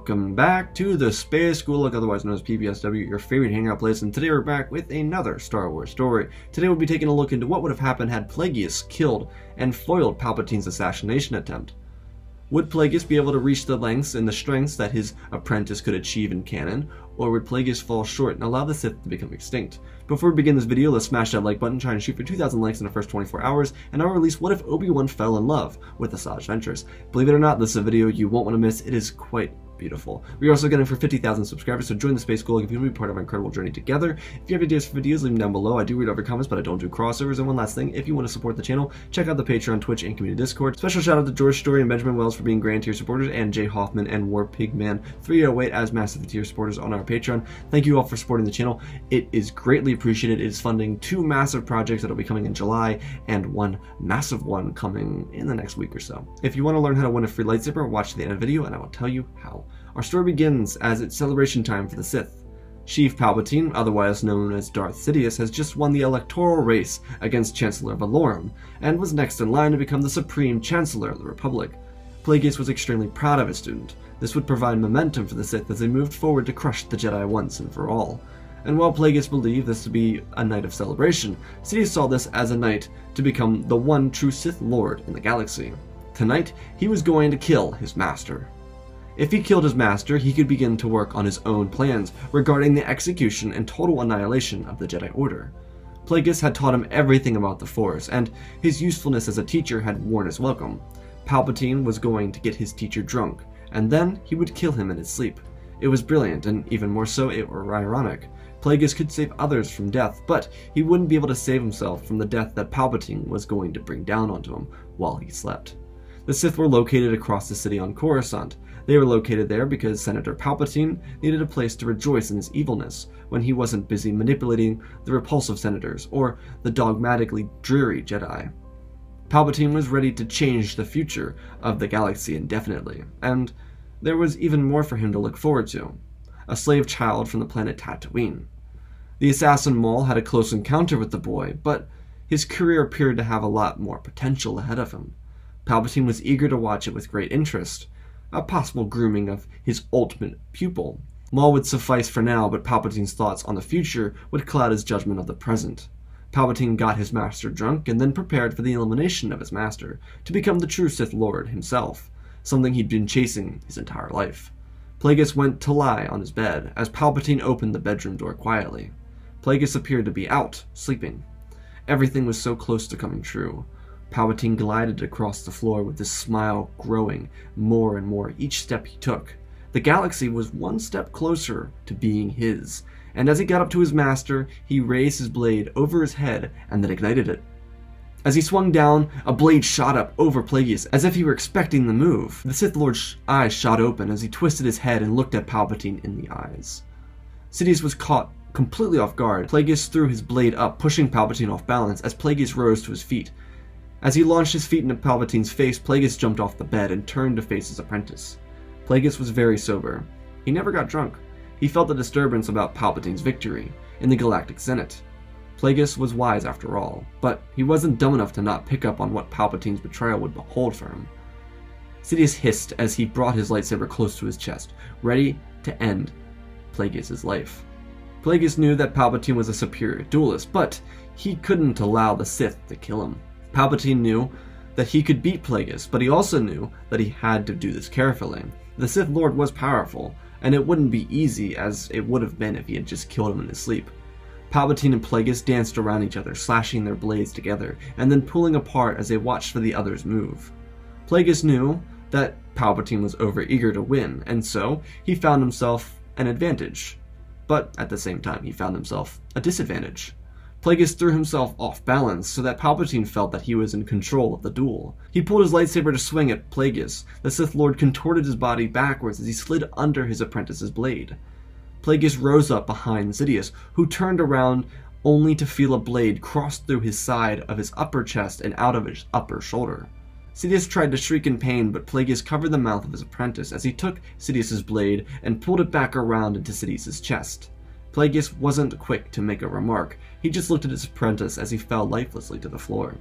Welcome back to the Space School, otherwise known as PBSW, your favorite hangout place, and today we're back with another Star Wars story. Today we'll be taking a look into what would have happened had Plagueis killed and foiled Palpatine's assassination attempt. Would Plagueis be able to reach the lengths and the strengths that his apprentice could achieve in canon, or would Plagueis fall short and allow the Sith to become extinct? Before we begin this video, let's smash that like button, try and shoot for 2,000 likes in the first 24 hours, and I'll release What If Obi-Wan Fell in Love with Asajj Ventress. Believe it or not, this is a video you won't want to miss. It is quite beautiful. We're also getting for 50,000 subscribers, so join the Space School if you want to be part of our incredible journey together. If you have ideas for videos, leave them down below. I do read over comments, but I don't do crossovers. And one last thing, if you want to support the channel, check out the Patreon, Twitch, and community Discord. Special shout out to George Story and Benjamin Wells for being Grand Tier supporters, and Jay Hoffman and War Pigman 308 as Massive Tier supporters on our Patreon. Thank you all for supporting the channel. It is greatly appreciated. It is funding 2 massive projects that will be coming in July, and 1 massive one coming in the next week or so. If you want to learn how to win a free lightsaber, watch the end of the video, and I will tell you how. Our story begins as it's celebration time for the Sith. Sheev Palpatine, otherwise known as Darth Sidious, has just won the electoral race against Chancellor Valorum, and was next in line to become the Supreme Chancellor of the Republic. Plagueis was extremely proud of his student. This would provide momentum for the Sith as they moved forward to crush the Jedi once and for all. And while Plagueis believed this to be a night of celebration, Sidious saw this as a night to become the one true Sith Lord in the galaxy. Tonight, he was going to kill his master. If he killed his master, he could begin to work on his own plans regarding the execution and total annihilation of the Jedi Order. Plagueis had taught him everything about the Force, and his usefulness as a teacher had worn his welcome. Palpatine was going to get his teacher drunk, and then he would kill him in his sleep. It was brilliant, and even more so, it were ironic. Plagueis could save others from death, but he wouldn't be able to save himself from the death that Palpatine was going to bring down onto him while he slept. The Sith were located across the city on Coruscant. They were located there because Senator Palpatine needed a place to rejoice in his evilness when he wasn't busy manipulating the repulsive senators or the dogmatically dreary Jedi. Palpatine was ready to change the future of the galaxy indefinitely, and there was even more for him to look forward to. A slave child from the planet Tatooine. The assassin Maul had a close encounter with the boy, but his career appeared to have a lot more potential ahead of him. Palpatine was eager to watch it with great interest, a possible grooming of his ultimate pupil. Maul would suffice for now, but Palpatine's thoughts on the future would cloud his judgment of the present. Palpatine got his master drunk and then prepared for the elimination of his master, to become the true Sith Lord himself, something he'd been chasing his entire life. Plagueis went to lie on his bed as Palpatine opened the bedroom door quietly. Plagueis appeared to be out, sleeping. Everything was so close to coming true. Palpatine glided across the floor with his smile growing more and more each step he took. The galaxy was one step closer to being his, and as he got up to his master, he raised his blade over his head and then ignited it. As he swung down, a blade shot up over Plagueis as if he were expecting the move. The Sith Lord's eyes shot open as he twisted his head and looked at Palpatine in the eyes. Sidious was caught completely off guard. Plagueis threw his blade up, pushing Palpatine off balance as Plagueis rose to his feet. As he launched his feet into Palpatine's face, Plagueis jumped off the bed and turned to face his apprentice. Plagueis was very sober. He never got drunk. He felt the disturbance about Palpatine's victory in the Galactic Senate. Plagueis was wise after all, but he wasn't dumb enough to not pick up on what Palpatine's betrayal would hold for him. Sidious hissed as he brought his lightsaber close to his chest, ready to end Plagueis' life. Plagueis knew that Palpatine was a superior duelist, but he couldn't allow the Sith to kill him. Palpatine knew that he could beat Plagueis, but he also knew that he had to do this carefully. The Sith Lord was powerful, and it wouldn't be easy as it would have been if he had just killed him in his sleep. Palpatine and Plagueis danced around each other, slashing their blades together, and then pulling apart as they watched for the other's move. Plagueis knew that Palpatine was overeager to win, and so he found himself an advantage. But at the same time, he found himself a disadvantage. Plagueis threw himself off balance so that Palpatine felt that he was in control of the duel. He pulled his lightsaber to swing at Plagueis. The Sith Lord contorted his body backwards as he slid under his apprentice's blade. Plagueis rose up behind Sidious, who turned around only to feel a blade cross through his side of his upper chest and out of his upper shoulder. Sidious tried to shriek in pain, but Plagueis covered the mouth of his apprentice as he took Sidious's blade and pulled it back around into Sidious's chest. Plagueis wasn't quick to make a remark. He just looked at his apprentice as he fell lifelessly to the floor.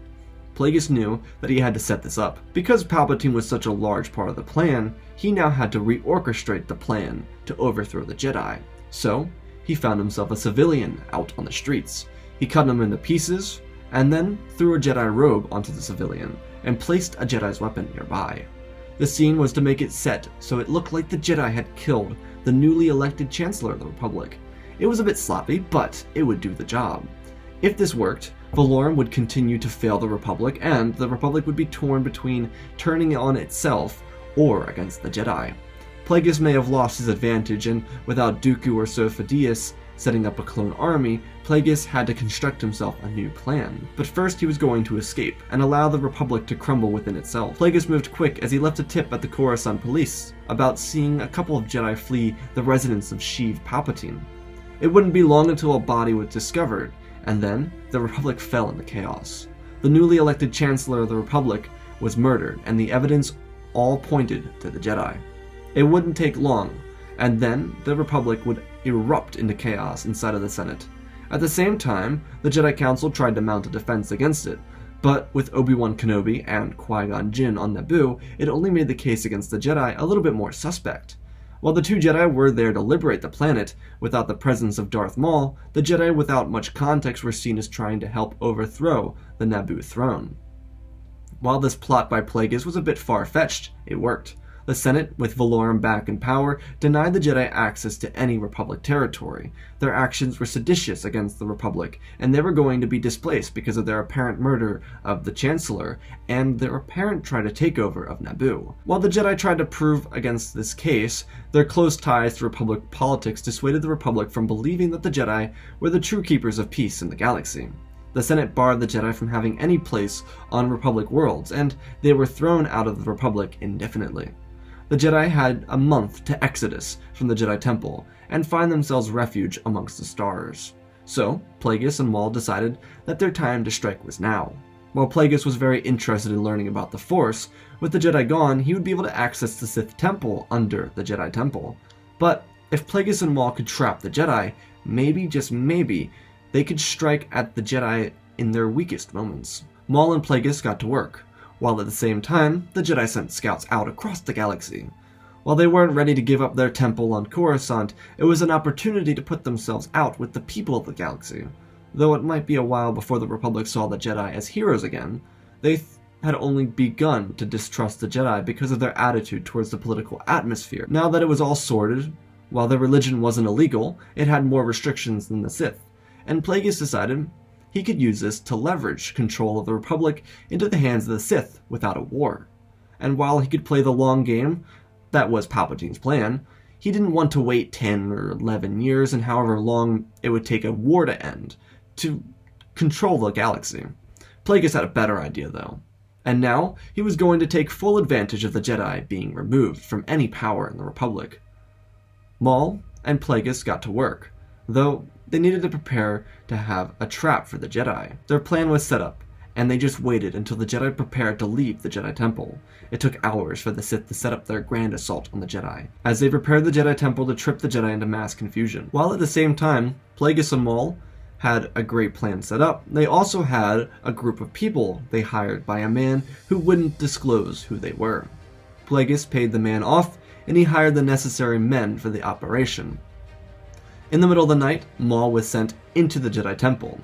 Plagueis knew that he had to set this up. Because Palpatine was such a large part of the plan, he now had to reorchestrate the plan to overthrow the Jedi. So, he found himself a civilian out on the streets. He cut him into pieces, and then threw a Jedi robe onto the civilian, and placed a Jedi's weapon nearby. The scene was to make it set so it looked like the Jedi had killed the newly elected Chancellor of the Republic. It was a bit sloppy, but it would do the job. If this worked, Valorum would continue to fail the Republic, and the Republic would be torn between turning on itself or against the Jedi. Plagueis may have lost his advantage, and without Dooku or Sith Lord setting up a clone army, Plagueis had to construct himself a new plan. But first he was going to escape, and allow the Republic to crumble within itself. Plagueis moved quick as he left a tip at the Coruscant police about seeing a couple of Jedi flee the residence of Sheev Palpatine. It wouldn't be long until a body was discovered, and then the Republic fell into chaos. The newly elected Chancellor of the Republic was murdered, and the evidence all pointed to the Jedi. It wouldn't take long, and then the Republic would erupt into chaos inside of the Senate. At the same time, the Jedi Council tried to mount a defense against it, but with Obi-Wan Kenobi and Qui-Gon Jinn on Naboo, it only made the case against the Jedi a little bit more suspect. While the two Jedi were there to liberate the planet, without the presence of Darth Maul, the Jedi without much context were seen as trying to help overthrow the Naboo throne. While this plot by Plagueis was a bit far-fetched, it worked. The Senate, with Valorum back in power, denied the Jedi access to any Republic territory. Their actions were seditious against the Republic, and they were going to be displaced because of their apparent murder of the Chancellor and their apparent try to takeover of Naboo. While the Jedi tried to prove against this case, their close ties to Republic politics dissuaded the Republic from believing that the Jedi were the true keepers of peace in the galaxy. The Senate barred the Jedi from having any place on Republic worlds, and they were thrown out of the Republic indefinitely. The Jedi had a month to exodus from the Jedi Temple and find themselves refuge amongst the stars. So, Plagueis and Maul decided that their time to strike was now. While Plagueis was very interested in learning about the Force, with the Jedi gone, he would be able to access the Sith Temple under the Jedi Temple. But if Plagueis and Maul could trap the Jedi, maybe, just maybe, they could strike at the Jedi in their weakest moments. Maul and Plagueis got to work, while at the same time, the Jedi sent scouts out across the galaxy. While they weren't ready to give up their temple on Coruscant, it was an opportunity to put themselves out with the people of the galaxy. Though it might be a while before the Republic saw the Jedi as heroes again, they had only begun to distrust the Jedi because of their attitude towards the political atmosphere. Now that it was all sorted, while their religion wasn't illegal, it had more restrictions than the Sith, and Plagueis decided he could use this to leverage control of the Republic into the hands of the Sith without a war. And while he could play the long game, that was Palpatine's plan, he didn't want to wait 10 or 11 years and however long it would take a war to end to control the galaxy. Plagueis had a better idea though, and now he was going to take full advantage of the Jedi being removed from any power in the Republic. Maul and Plagueis got to work, though they needed to prepare to have a trap for the Jedi. Their plan was set up, and they just waited until the Jedi prepared to leave the Jedi Temple. It took hours for the Sith to set up their grand assault on the Jedi, as they prepared the Jedi Temple to trip the Jedi into mass confusion. While at the same time, Plagueis and Maul had a great plan set up, they also had a group of people they hired by a man who wouldn't disclose who they were. Plagueis paid the man off, and he hired the necessary men for the operation. In the middle of the night, Maul was sent into the Jedi Temple.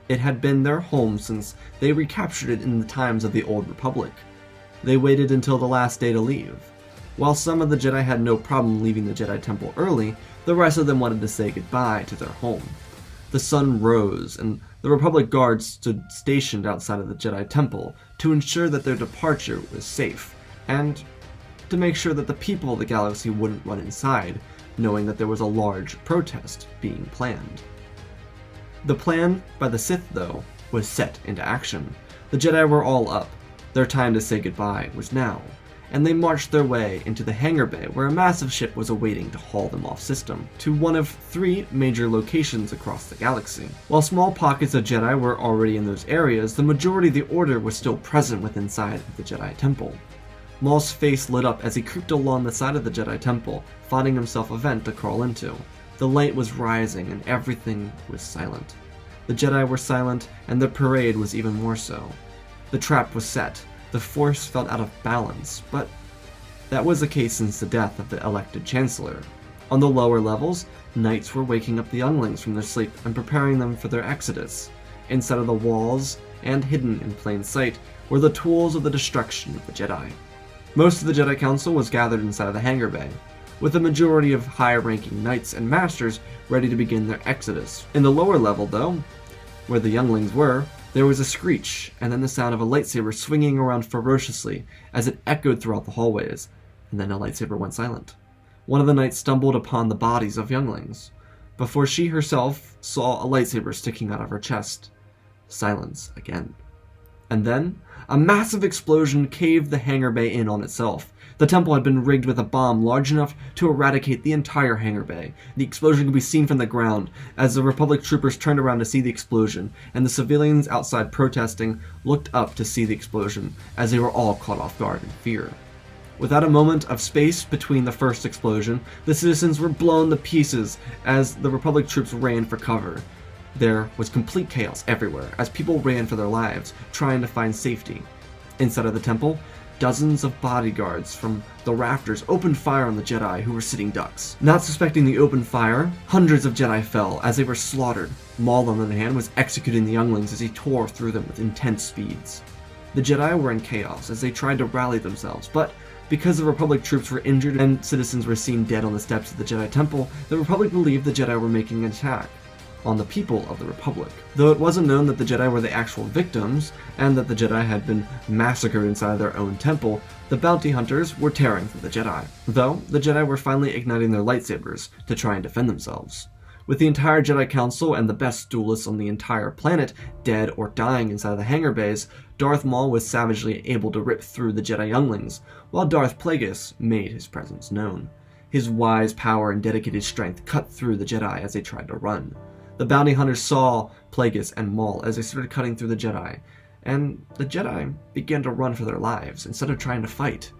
It had been their home since they recaptured it in the times of the Old Republic. They waited until the last day to leave. While some of the Jedi had no problem leaving the Jedi Temple early, the rest of them wanted to say goodbye to their home. The sun rose, and the Republic guards stood stationed outside of the Jedi Temple to ensure that their departure was safe, and to make sure that the people of the galaxy wouldn't run inside, knowing that there was a large protest being planned. The plan by the Sith, though, was set into action. The Jedi were all up. Their time to say goodbye was now, and they marched their way into the hangar bay where a massive ship was awaiting to haul them off system, to one of 3 major locations across the galaxy. While small pockets of Jedi were already in those areas, the majority of the Order was still present within inside of the Jedi Temple. Maul's face lit up as he creeped along the side of the Jedi Temple, finding himself a vent to crawl into. The light was rising and everything was silent. The Jedi were silent, and the parade was even more so. The trap was set. The Force felt out of balance, but that was the case since the death of the elected Chancellor. On the lower levels, knights were waking up the younglings from their sleep and preparing them for their exodus. Inside of the walls, and hidden in plain sight, were the tools of the destruction of the Jedi. Most of the Jedi Council was gathered inside of the hangar bay, with a majority of high-ranking knights and masters ready to begin their exodus. In the lower level, though, where the younglings were, there was a screech, and then the sound of a lightsaber swinging around ferociously as it echoed throughout the hallways, and then a lightsaber went silent. One of the knights stumbled upon the bodies of younglings, before she herself saw a lightsaber sticking out of her chest. Silence again. And then, a massive explosion caved the hangar bay in on itself. The temple had been rigged with a bomb large enough to eradicate the entire hangar bay. The explosion could be seen from the ground as the Republic troopers turned around to see the explosion, and the civilians outside protesting looked up to see the explosion as they were all caught off guard in fear. Without a moment of space between the first explosion, the citizens were blown to pieces as the Republic troops ran for cover. There was complete chaos everywhere as people ran for their lives, trying to find safety. Inside of the temple, dozens of bodyguards from the rafters opened fire on the Jedi who were sitting ducks. Not suspecting the open fire, hundreds of Jedi fell as they were slaughtered. Maul, on the other hand, was executing the younglings as he tore through them with intense speeds. The Jedi were in chaos as they tried to rally themselves, but because the Republic troops were injured and citizens were seen dead on the steps of the Jedi Temple, the Republic believed the Jedi were making an attack on the people of the Republic. Though it wasn't known that the Jedi were the actual victims, and that the Jedi had been massacred inside their own temple, the bounty hunters were tearing through the Jedi. Though, the Jedi were finally igniting their lightsabers to try and defend themselves. With the entire Jedi Council and the best duelists on the entire planet dead or dying inside the hangar bays, Darth Maul was savagely able to rip through the Jedi younglings, while Darth Plagueis made his presence known. His wise power and dedicated strength cut through the Jedi as they tried to run. The bounty hunters saw Plagueis and Maul as they started cutting through the Jedi, and the Jedi began to run for their lives instead of trying to fight.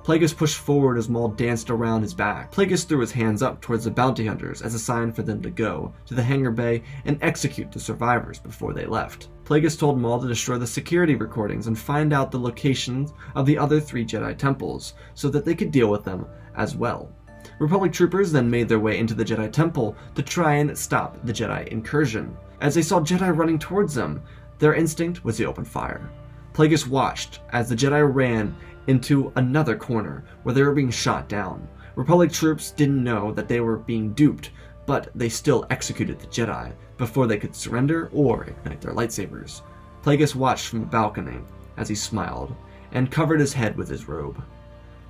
Plagueis pushed forward as Maul danced around his back. Plagueis threw his hands up towards the bounty hunters as a sign for them to go to the hangar bay and execute the survivors before they left. Plagueis told Maul to destroy the security recordings and find out the locations of the other 3 Jedi temples so that they could deal with them as well. Republic troopers then made their way into the Jedi Temple to try and stop the Jedi incursion. As they saw Jedi running towards them, their instinct was to open fire. Plagueis watched as the Jedi ran into another corner where they were being shot down. Republic troops didn't know that they were being duped, but they still executed the Jedi before they could surrender or ignite their lightsabers. Plagueis watched from the balcony as he smiled and covered his head with his robe.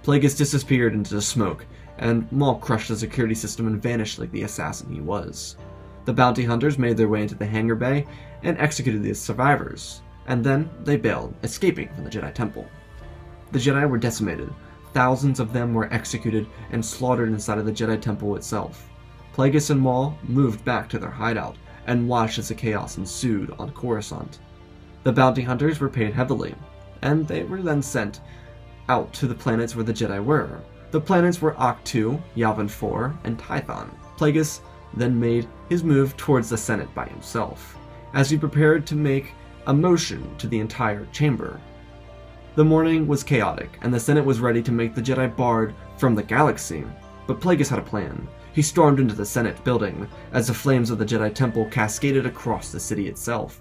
Plagueis disappeared into the smoke, and Maul crushed the security system and vanished like the assassin he was. The bounty hunters made their way into the hangar bay and executed the survivors, and then they bailed, escaping from the Jedi Temple. The Jedi were decimated. Thousands of them were executed and slaughtered inside of the Jedi Temple itself. Plagueis and Maul moved back to their hideout and watched as the chaos ensued on Coruscant. The bounty hunters were paid heavily, and they were then sent out to the planets where the Jedi were. The planets were Ahch-To, Yavin 4, and Tython. Plagueis then made his move towards the Senate by himself, as he prepared to make a motion to the entire chamber. The morning was chaotic, and the Senate was ready to make the Jedi barred from the galaxy, but Plagueis had a plan. He stormed into the Senate building as the flames of the Jedi Temple cascaded across the city itself.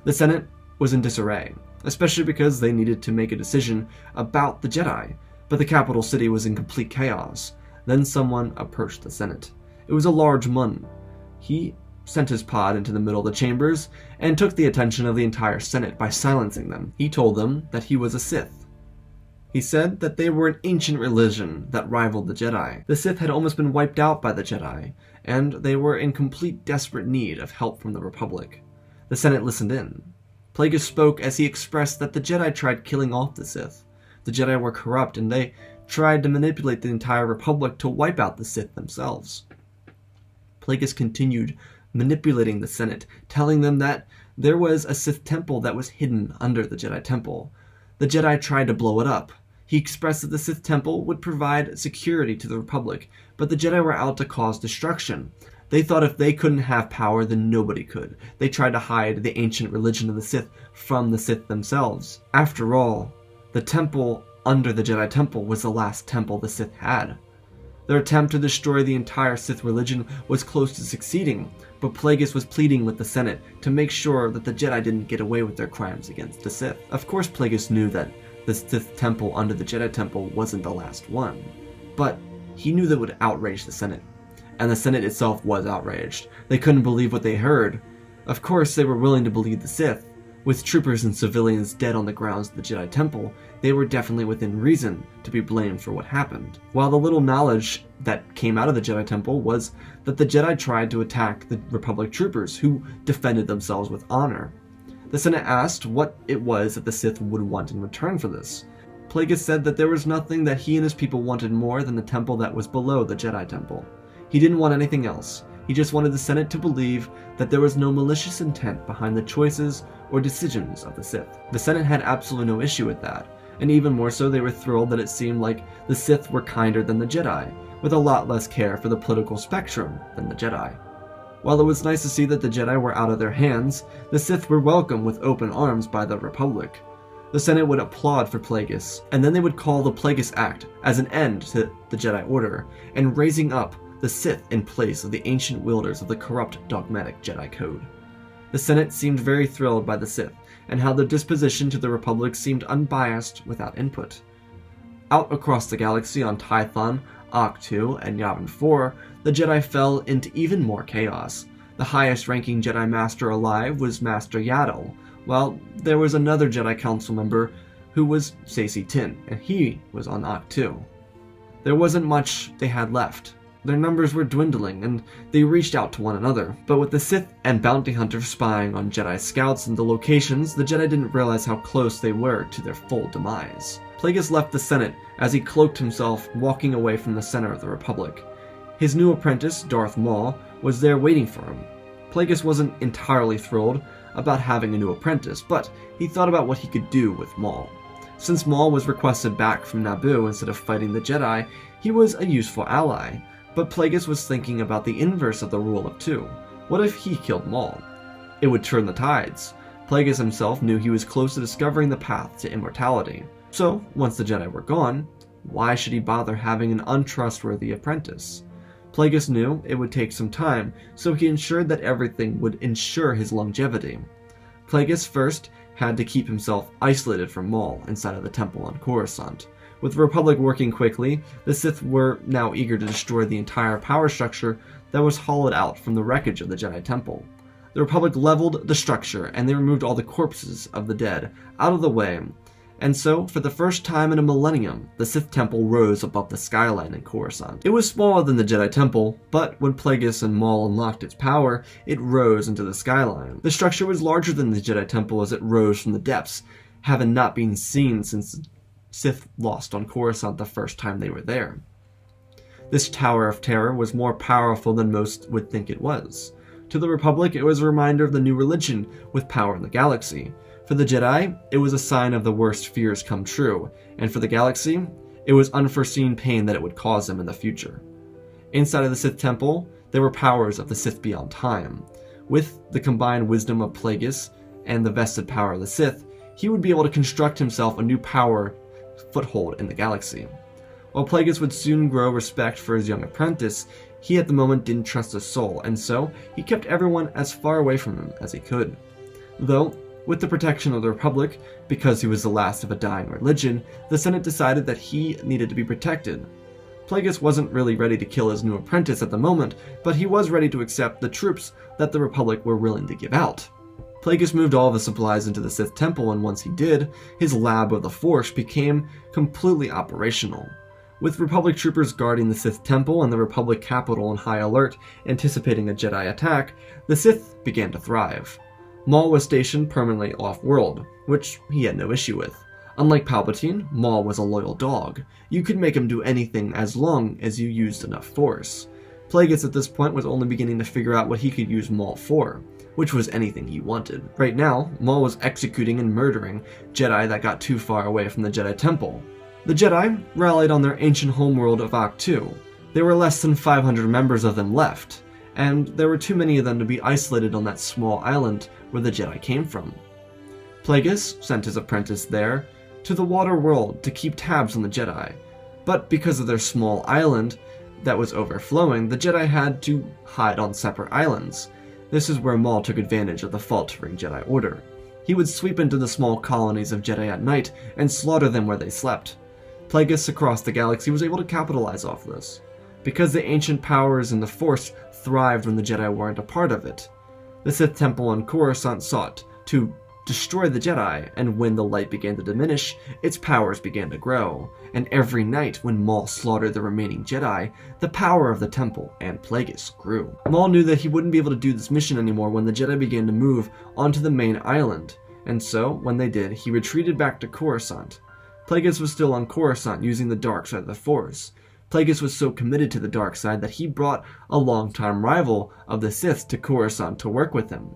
The Senate was in disarray, especially because they needed to make a decision about the Jedi, but the capital city was in complete chaos. Then someone approached the Senate. It was a large Mun. He sent his pod into the middle of the chambers and took the attention of the entire Senate by silencing them. He told them that he was a Sith. He said that they were an ancient religion that rivaled the Jedi. The Sith had almost been wiped out by the Jedi, and they were in complete desperate need of help from the Republic. The Senate listened in. Plagueis spoke as he expressed that the Jedi tried killing off the Sith. The Jedi were corrupt, and they tried to manipulate the entire Republic to wipe out the Sith themselves. Plagueis continued manipulating the Senate, telling them that there was a Sith temple that was hidden under the Jedi Temple. The Jedi tried to blow it up. He expressed that the Sith temple would provide security to the Republic, but the Jedi were out to cause destruction. They thought if they couldn't have power, then nobody could. They tried to hide the ancient religion of the Sith from the Sith themselves. After all, the temple under the Jedi Temple was the last temple the Sith had. Their attempt to destroy the entire Sith religion was close to succeeding, but Plagueis was pleading with the Senate to make sure that the Jedi didn't get away with their crimes against the Sith. Of course, Plagueis knew that the Sith Temple under the Jedi Temple wasn't the last one, but he knew that would outrage the Senate. And the Senate itself was outraged. They couldn't believe what they heard. Of course, they were willing to believe the Sith. With troopers and civilians dead on the grounds of the Jedi Temple, they were definitely within reason to be blamed for what happened. While the little knowledge that came out of the Jedi Temple was that the Jedi tried to attack the Republic troopers, who defended themselves with honor. The Senate asked what it was that the Sith would want in return for this. Plagueis said that there was nothing that he and his people wanted more than the temple that was below the Jedi Temple. He didn't want anything else. He just wanted the Senate to believe that there was no malicious intent behind the choices or decisions of the Sith. The Senate had absolutely no issue with that, and even more so, they were thrilled that it seemed like the Sith were kinder than the Jedi, with a lot less care for the political spectrum than the Jedi. While it was nice to see that the Jedi were out of their hands, the Sith were welcomed with open arms by the Republic. The Senate would applaud for Plagueis, and then they would call the Plagueis Act as an end to the Jedi Order, and raising up the Sith in place of the ancient wielders of the corrupt dogmatic Jedi Code. The Senate seemed very thrilled by the Sith, and how their disposition to the Republic seemed unbiased without input. Out across the galaxy on Tython, Ahch-To, and Yavin 4, the Jedi fell into even more chaos. The highest-ranking Jedi Master alive was Master Yaddle, while there was another Jedi Council member who was Saesee Tiin, and he was on Ahch-To. There wasn't much they had left. Their numbers were dwindling, and they reached out to one another. But with the Sith and bounty hunters spying on Jedi scouts and the locations, the Jedi didn't realize how close they were to their full demise. Plagueis left the Senate as he cloaked himself, walking away from the center of the Republic. His new apprentice, Darth Maul, was there waiting for him. Plagueis wasn't entirely thrilled about having a new apprentice, but he thought about what he could do with Maul. Since Maul was requested back from Naboo instead of fighting the Jedi, he was a useful ally. But Plagueis was thinking about the inverse of the rule of two. What if he killed Maul? It would turn the tides. Plagueis himself knew he was close to discovering the path to immortality. So, once the Jedi were gone, why should he bother having an untrustworthy apprentice? Plagueis knew it would take some time, so he ensured that everything would ensure his longevity. Plagueis first had to keep himself isolated from Maul inside of the temple on Coruscant. With the Republic working quickly, the Sith were now eager to destroy the entire power structure that was hollowed out from the wreckage of the Jedi Temple. The Republic leveled the structure, and they removed all the corpses of the dead out of the way. And so, for the first time in a millennium, the Sith Temple rose above the skyline in Coruscant. It was smaller than the Jedi Temple, but when Plagueis and Maul unlocked its power, it rose into the skyline. The structure was larger than the Jedi Temple as it rose from the depths, having not been seen since Sith lost on Coruscant the first time they were there. This Tower of Terror was more powerful than most would think it was. To the Republic, it was a reminder of the new religion with power in the galaxy. For the Jedi, it was a sign of the worst fears come true, and for the galaxy, it was unforeseen pain that it would cause them in the future. Inside of the Sith Temple, there were powers of the Sith beyond time. With the combined wisdom of Plagueis and the vested power of the Sith, he would be able to construct himself a new power foothold in the galaxy. While Plagueis would soon grow respect for his young apprentice, he at the moment didn't trust a soul, and so he kept everyone as far away from him as he could. Though, with the protection of the Republic, because he was the last of a dying religion, the Senate decided that he needed to be protected. Plagueis wasn't really ready to kill his new apprentice at the moment, but he was ready to accept the troops that the Republic were willing to give out. Plagueis moved all of the supplies into the Sith Temple, and once he did, his lab of the Force became completely operational. With Republic troopers guarding the Sith Temple and the Republic capital on high alert, anticipating a Jedi attack, the Sith began to thrive. Maul was stationed permanently off-world, which he had no issue with. Unlike Palpatine, Maul was a loyal dog. You could make him do anything as long as you used enough Force. Plagueis at this point was only beginning to figure out what he could use Maul for, which was anything he wanted. Right now, Maul was executing and murdering Jedi that got too far away from the Jedi Temple. The Jedi rallied on their ancient homeworld of Ahch-To. There were less than 500 members of them left, and there were too many of them to be isolated on that small island where the Jedi came from. Plagueis sent his apprentice there to the water world to keep tabs on the Jedi, but because of their small island that was overflowing, the Jedi had to hide on separate islands. This is where Maul took advantage of the faltering Jedi Order. He would sweep into the small colonies of Jedi at night and slaughter them where they slept. Plagueis across the galaxy was able to capitalize off this, because the ancient powers in the Force thrived when the Jedi weren't a part of it. The Sith Temple on Coruscant sought to destroy the Jedi, and when the light began to diminish, its powers began to grow, and every night when Maul slaughtered the remaining Jedi, the power of the temple and Plagueis grew. Maul knew that he wouldn't be able to do this mission anymore when the Jedi began to move onto the main island, and so, when they did, he retreated back to Coruscant. Plagueis was still on Coruscant using the dark side of the Force. Plagueis was so committed to the dark side that he brought a longtime rival of the Sith to Coruscant to work with him.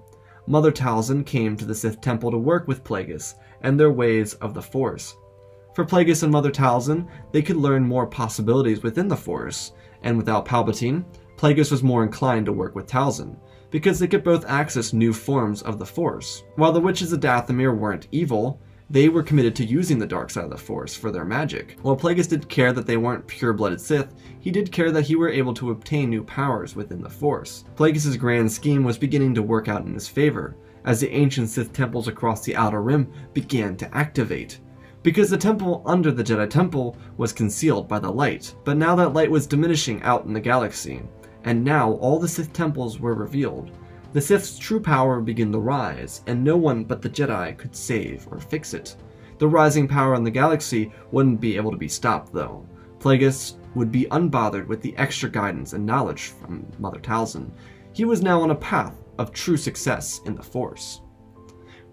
Mother Talzin came to the Sith Temple to work with Plagueis and their ways of the Force. For Plagueis and Mother Talzin, they could learn more possibilities within the Force, and without Palpatine, Plagueis was more inclined to work with Talzin, because they could both access new forms of the Force. While the witches of Dathomir weren't evil, they were committed to using the dark side of the Force for their magic. While Plagueis did care that they weren't pure-blooded Sith, he did care that he were able to obtain new powers within the Force. Plagueis' grand scheme was beginning to work out in his favor, as the ancient Sith temples across the Outer Rim began to activate. Because the temple under the Jedi Temple was concealed by the light, but now that light was diminishing out in the galaxy, and now all the Sith temples were revealed. The Sith's true power began to rise, and no one but the Jedi could save or fix it. The rising power in the galaxy wouldn't be able to be stopped, though. Plagueis would be unbothered with the extra guidance and knowledge from Mother Talzin. He was now on a path of true success in the Force.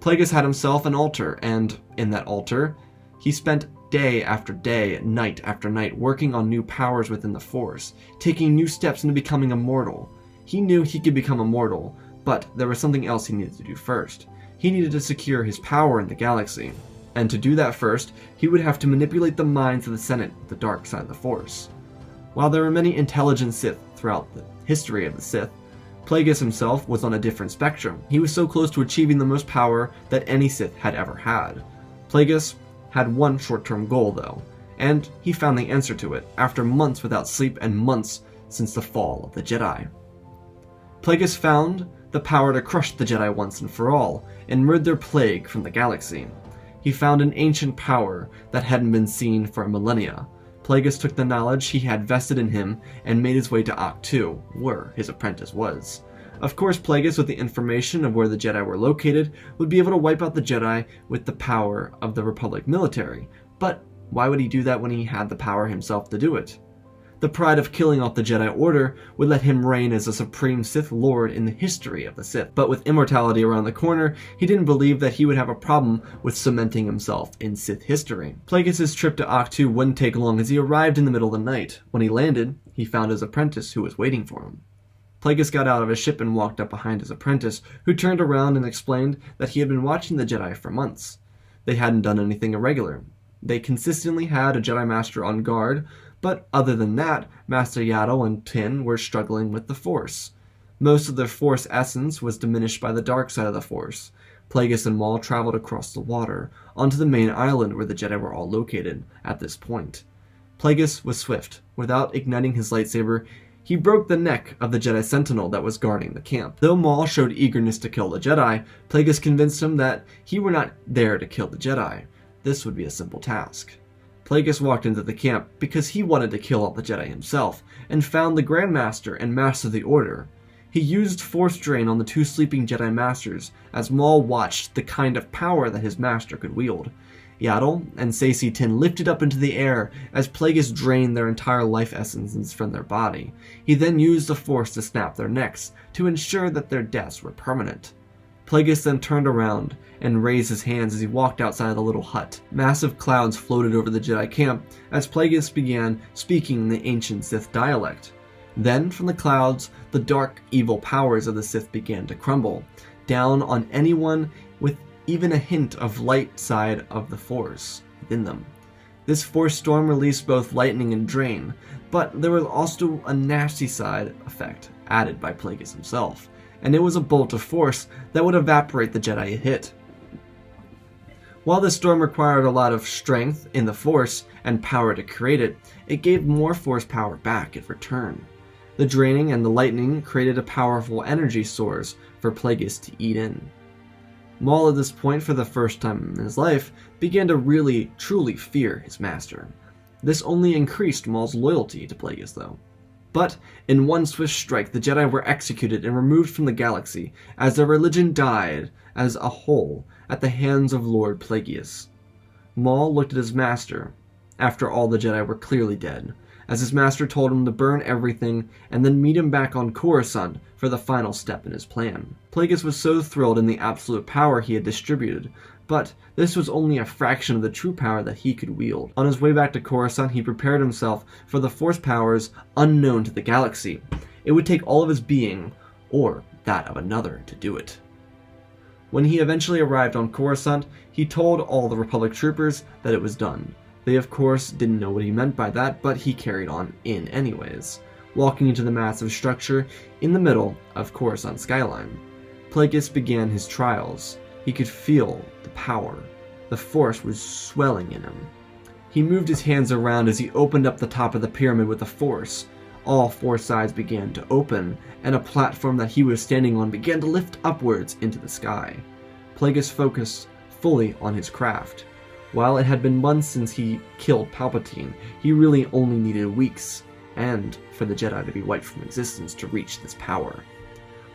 Plagueis had himself an altar, and in that altar, he spent day after day, night after night, working on new powers within the Force, taking new steps into becoming immortal. He knew he could become immortal, but there was something else he needed to do first. He needed to secure his power in the galaxy, and to do that first, he would have to manipulate the minds of the Senate with the dark side of the Force. While there were many intelligent Sith throughout the history of the Sith, Plagueis himself was on a different spectrum. He was so close to achieving the most power that any Sith had ever had. Plagueis had one short-term goal, though, and he found the answer to it after months without sleep and months since the fall of the Jedi. Plagueis found the power to crush the Jedi once and for all, and rid their plague from the galaxy. He found an ancient power that hadn't been seen for millennia. Plagueis took the knowledge he had vested in him and made his way to Ahch-To, where his apprentice was. Of course, Plagueis, with the information of where the Jedi were located, would be able to wipe out the Jedi with the power of the Republic military. But why would he do that when he had the power himself to do it? The pride of killing off the Jedi Order would let him reign as a supreme Sith Lord in the history of the Sith. But with immortality around the corner, he didn't believe that he would have a problem with cementing himself in Sith history. Plagueis' trip to Ahch-To wouldn't take long, as he arrived in the middle of the night. When he landed, he found his apprentice who was waiting for him. Plagueis got out of his ship and walked up behind his apprentice, who turned around and explained that he had been watching the Jedi for months. They hadn't done anything irregular. They consistently had a Jedi Master on guard, but other than that, Master Yaddle and Tin were struggling with the Force. Most of their Force essence was diminished by the dark side of the Force. Plagueis and Maul traveled across the water, onto the main island where the Jedi were all located at this point. Plagueis was swift. Without igniting his lightsaber, he broke the neck of the Jedi Sentinel that was guarding the camp. Though Maul showed eagerness to kill the Jedi, Plagueis convinced him that he were not there to kill the Jedi. This would be a simple task. Plagueis walked into the camp because he wanted to kill all the Jedi himself, and found the Grand Master and Master of the Order. He used Force Drain on the two sleeping Jedi Masters, as Maul watched the kind of power that his master could wield. Yaddle and Saesee Tin lifted up into the air as Plagueis drained their entire life essence from their body. He then used the Force to snap their necks, to ensure that their deaths were permanent. Plagueis then turned around and raised his hands as he walked outside of the little hut. Massive clouds floated over the Jedi camp as Plagueis began speaking in the ancient Sith dialect. Then, from the clouds, the dark, evil powers of the Sith began to crumble, down on anyone with even a hint of light side of the Force within them. This force storm released both lightning and drain, but there was also a nasty side effect added by Plagueis himself, and it was a bolt of force that would evaporate the Jedi it hit. While this storm required a lot of strength in the Force and power to create it, it gave more Force power back in return. The draining and the lightning created a powerful energy source for Plagueis to eat in. Maul, at this point, for the first time in his life, began to really, truly fear his master. This only increased Maul's loyalty to Plagueis, though. But, in one swift strike, the Jedi were executed and removed from the galaxy, as their religion died as a whole at the hands of Lord Plagueis. Maul looked at his master, after all the Jedi were clearly dead, as his master told him to burn everything and then meet him back on Coruscant for the final step in his plan. Plagueis was so thrilled in the absolute power he had distributed, but this was only a fraction of the true power that he could wield. On his way back to Coruscant, he prepared himself for the Force powers unknown to the galaxy. It would take all of his being, or that of another, to do it. When he eventually arrived on Coruscant, he told all the Republic troopers that it was done. They of course didn't know what he meant by that, but he carried on in anyways, walking into the massive structure in the middle of Coruscant skyline. Plagueis began his trials. He could feel the power. The Force was swelling in him. He moved his hands around as he opened up the top of the pyramid with the Force. All four sides began to open, and a platform that he was standing on began to lift upwards into the sky. Plagueis focused fully on his craft. While it had been months since he killed Palpatine, he really only needed weeks, and for the Jedi to be wiped from existence to reach this power.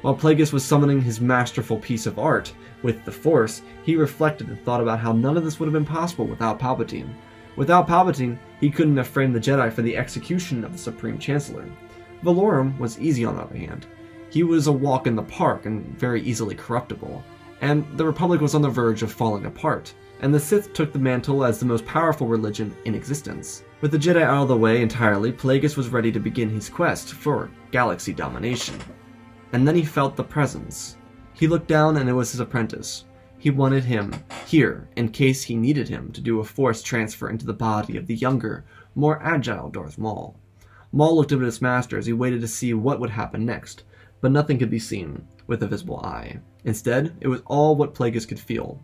While Plagueis was summoning his masterful piece of art with the Force, he reflected and thought about how none of this would have been possible without Palpatine. Without Palpatine, he couldn't have framed the Jedi for the execution of the Supreme Chancellor. Valorum was easy on the other hand. He was a walk in the park and very easily corruptible, and the Republic was on the verge of falling apart, and the Sith took the mantle as the most powerful religion in existence. With the Jedi out of the way entirely, Plagueis was ready to begin his quest for galaxy domination. And then he felt the presence. He looked down and it was his apprentice. He wanted him here in case he needed him to do a Force transfer into the body of the younger, more agile Darth Maul. Maul looked up at his master as he waited to see what would happen next, but nothing could be seen with a visible eye. Instead, it was all what Plagueis could feel.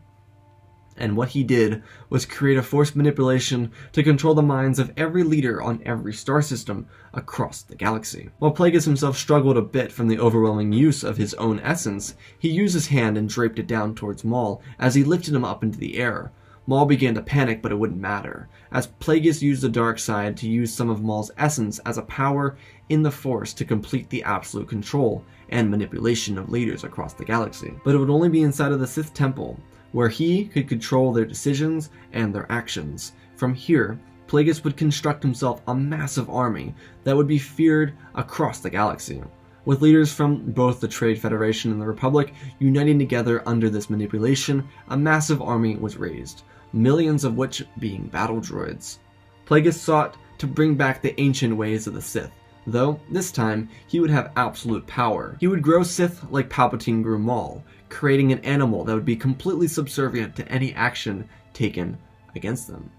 And what he did was create a Force manipulation to control the minds of every leader on every star system across the galaxy. While Plagueis himself struggled a bit from the overwhelming use of his own essence, he used his hand and draped it down towards Maul as he lifted him up into the air. Maul began to panic, but it wouldn't matter, as Plagueis used the dark side to use some of Maul's essence as a power in the Force to complete the absolute control and manipulation of leaders across the galaxy. But it would only be inside of the Sith Temple, where he could control their decisions and their actions. From here, Plagueis would construct himself a massive army that would be feared across the galaxy. With leaders from both the Trade Federation and the Republic uniting together under this manipulation, a massive army was raised, millions of which being battle droids. Plagueis sought to bring back the ancient ways of the Sith, though this time he would have absolute power. He would grow Sith like Palpatine grew Maul, creating an animal that would be completely subservient to any action taken against them.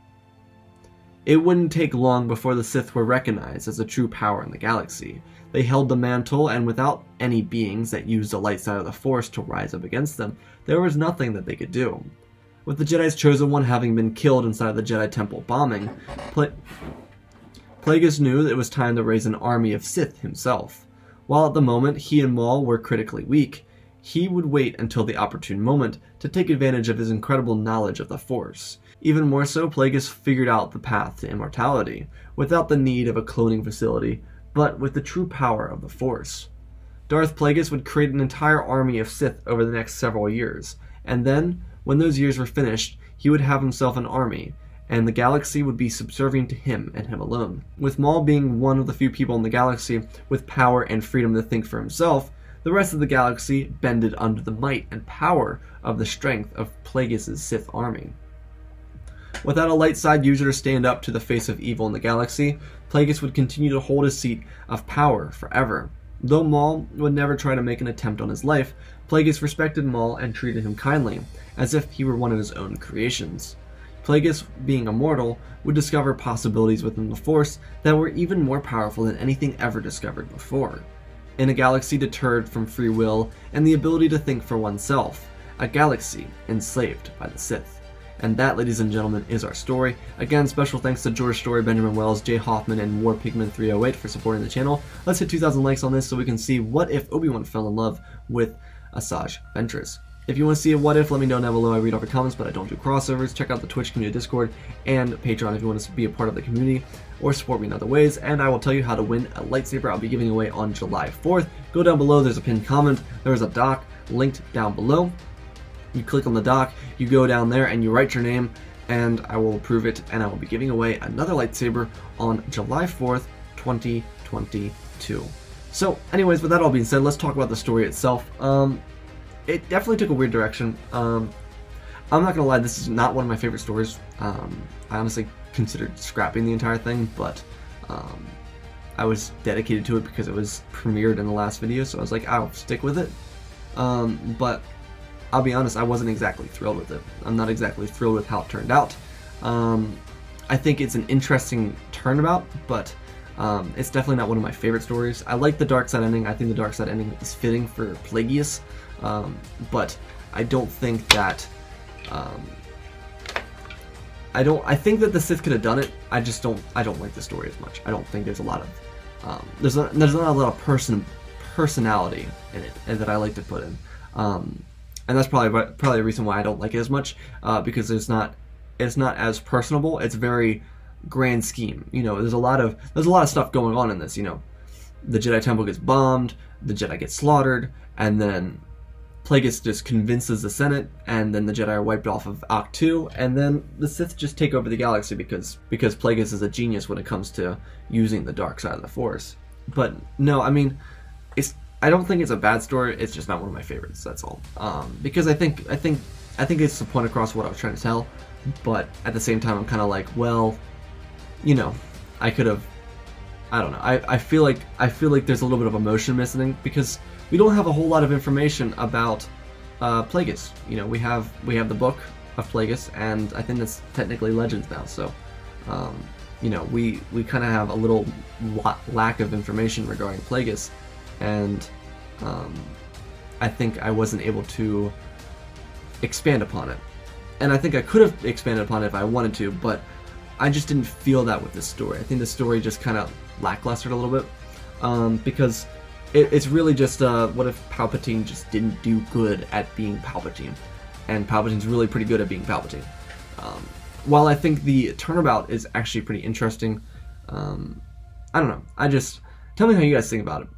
It wouldn't take long before the Sith were recognized as a true power in the galaxy. They held the mantle, and without any beings that used the light side of the Force to rise up against them, there was nothing that they could do. With the Jedi's chosen one having been killed inside the Jedi Temple bombing, Plagueis knew that it was time to raise an army of Sith himself. While at the moment he and Maul were critically weak, he would wait until the opportune moment to take advantage of his incredible knowledge of the Force. Even more so, Plagueis figured out the path to immortality, without the need of a cloning facility, but with the true power of the Force. Darth Plagueis would create an entire army of Sith over the next several years, and then, when those years were finished, he would have himself an army, and the galaxy would be subservient to him and him alone. With Maul being one of the few people in the galaxy with power and freedom to think for himself, the rest of the galaxy bended under the might and power of the strength of Plagueis' Sith army. Without a light side user to stand up to the face of evil in the galaxy, Plagueis would continue to hold his seat of power forever. Though Maul would never try to make an attempt on his life, Plagueis respected Maul and treated him kindly, as if he were one of his own creations. Plagueis, being immortal, would discover possibilities within the Force that were even more powerful than anything ever discovered before. In a galaxy deterred from free will and the ability to think for oneself, a galaxy enslaved by the Sith. And that, ladies and gentlemen, is our story. Again, special thanks to George Story, Benjamin Wells, Jay Hoffman, and WarPigman308 for supporting the channel. Let's hit 2,000 likes on this so we can see what if Obi-Wan fell in love with Asajj Ventress. If you want to see a what if, let me know down below. I read all the comments, but I don't do crossovers. Check out the Twitch community Discord and Patreon if you want to be a part of the community or support me in other ways. And I will tell you how to win a lightsaber I'll be giving away on July 4th. Go down below, there's a pinned comment. There's a doc linked down below. You click on the doc, you go down there and you write your name, and I will approve it, and I will be giving away another lightsaber on July 4th, 2022. So anyways, with that all being said, let's talk about the story itself. It definitely took a weird direction. I'm not gonna lie, this is not one of my favorite stories. I honestly considered scrapping the entire thing, but I was dedicated to it because it was premiered in the last video, so I was like, I'll stick with it. But I'll be honest, I wasn't exactly thrilled with it. I'm not exactly thrilled with how it turned out. I think it's an interesting turnabout, but it's definitely not one of my favorite stories. I like the dark side ending. I think the dark side ending is fitting for Plagueis, but I don't think that I think that the Sith could have done it. I don't like the story as much. I don't think there's a lot of there's not a lot of personality in it and that I like to put in. And that's probably the reason why I don't like it as much, because it's not as personable. It's very grand scheme. You know, there's a lot of stuff going on in this. You know, the Jedi Temple gets bombed, the Jedi get slaughtered, and then Plagueis just convinces the Senate, and then the Jedi are wiped off of Ahch-To, and then the Sith just take over the galaxy because Plagueis is a genius when it comes to using the dark side of the Force. But no, I mean, I don't think it's a bad story. It's just not one of my favorites. That's all. Because I think it's the point across what I was trying to tell, but at the same time, I'm kind of like, well, you know, I could have. I don't know. I feel like there's a little bit of emotion missing because we don't have a whole lot of information about Plagueis. You know, we have the book of Plagueis, and I think that's technically Legends now. So, you know, we kind of have a little lack of information regarding Plagueis. And I think I wasn't able to expand upon it. And I think I could have expanded upon it if I wanted to, but I just didn't feel that with this story. I think the story just kind of lacklustered a little bit, because it's really just what if Palpatine just didn't do good at being Palpatine, and Palpatine's really pretty good at being Palpatine. While I think the turnabout is actually pretty interesting, I don't know. Tell me how you guys think about it.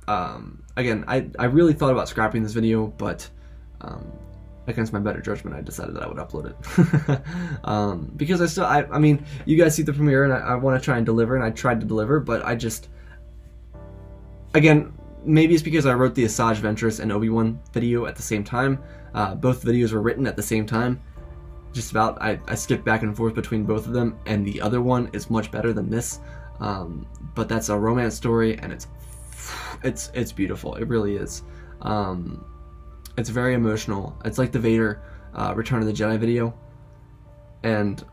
Again, I really thought about scrapping this video, but against my better judgment, I decided that I would upload it. Because I mean, you guys see the premiere, and I want to try and deliver, and I tried to deliver, but again, maybe it's because I wrote the Asajj Ventress and Obi-Wan video at the same time. Both videos were written at the same time. Just about, I skipped back and forth between both of them, and the other one is much better than this. But that's a romance story, and it's beautiful. It really is. It's very emotional. It's like the Vader Return of the Jedi video, and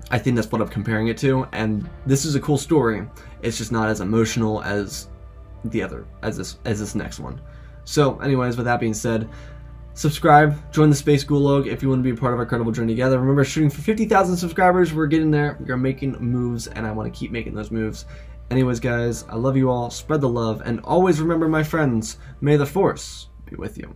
I think that's what I'm comparing it to. And this is a cool story. It's just not as emotional as this next one. So, anyways, with that being said, subscribe, join the Space Gulag if you want to be a part of our incredible journey together. Remember, shooting for 50,000 subscribers. We're getting there. We are making moves, and I want to keep making those moves. Anyways, guys, I love you all. Spread the love, and always remember, my friends, may the Force be with you.